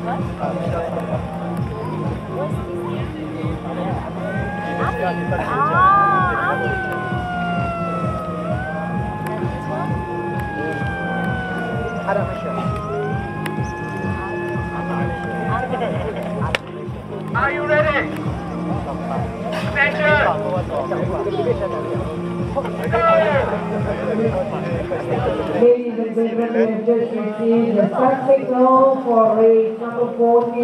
Are you ready? Attention! Ladies and gentlemen, we have just received the start signal for race number 40,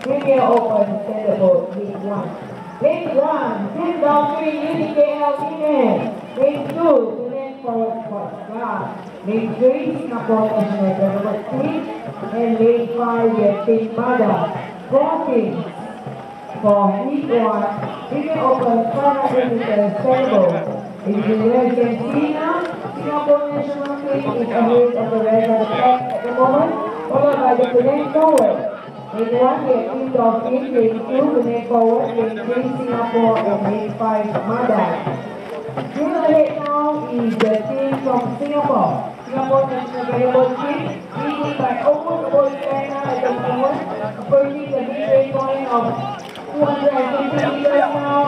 Premier Open Standard League 1. Race 1, Tim Daltrey, UDKL Female. Race 2, Connect for Scott. Race 3, Singapore National number 3. And race 5, we have Tim Mada. Crossing for League 1, Premier Open 500 meters Standard. If you can see now, Singapore National Team is ahead of the rest of the pack at the moment, followed by the Connect Forward. Lane 1, we have Team Dolphin, Lane 2, Connect Forward, Lane 3, Singapore, and Lane 5, Mada. Through the head now is the team from Singapore. Singapore National Volleyball Team, leading by almost about China at the moment, approaching the midway point of 250 meters now.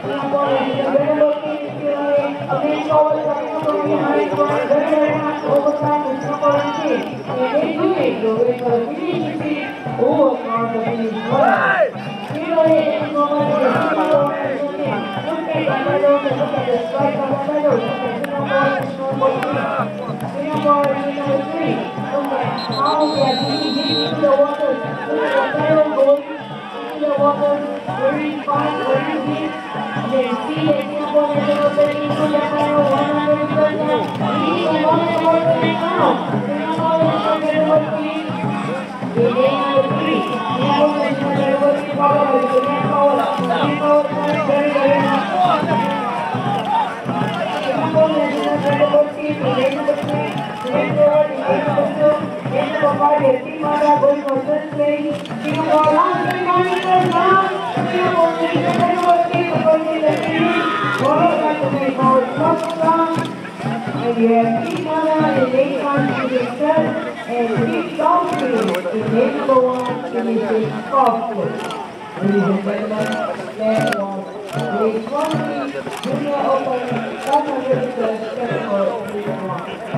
Singapore National Volleyball Team is still ahead. Connect Forward coming up from behind, very much over time with Singapore Team. And they do it, they wait for the finishing team, who will count the finish line. Still ahead at the moment is the Singapore National Team. Look at the medals and look at the strike of the medals. Look at Singapore National Volleyball Team. Singapore is number 3. Look at how they are hitting into the water. Look at the medal going into the water. Very fast, very deep. You can see that Singapore National Team into the medal 100 meters now. Leading by 1 water now. Singapore National Volleyball Team. They number 3. Singapore National Volleyball Team followed by the Connect Forward. Singapore very, very much. Singapore National Volleyball Team in number 3. Connect Forward in number 2. In number 5, we have Team Mada going for first place. Singapore last 25 meters now. Singapore National Volleyball Team going in the finish. Followed by the Connect Forward first round. And we have Team Mada in lane 1 finishing third. And Team Dolphin in lane number 1 finishing fourth place. Ladies and gentlemen, that was race 1, Junior Open 500 meters Standard League 1.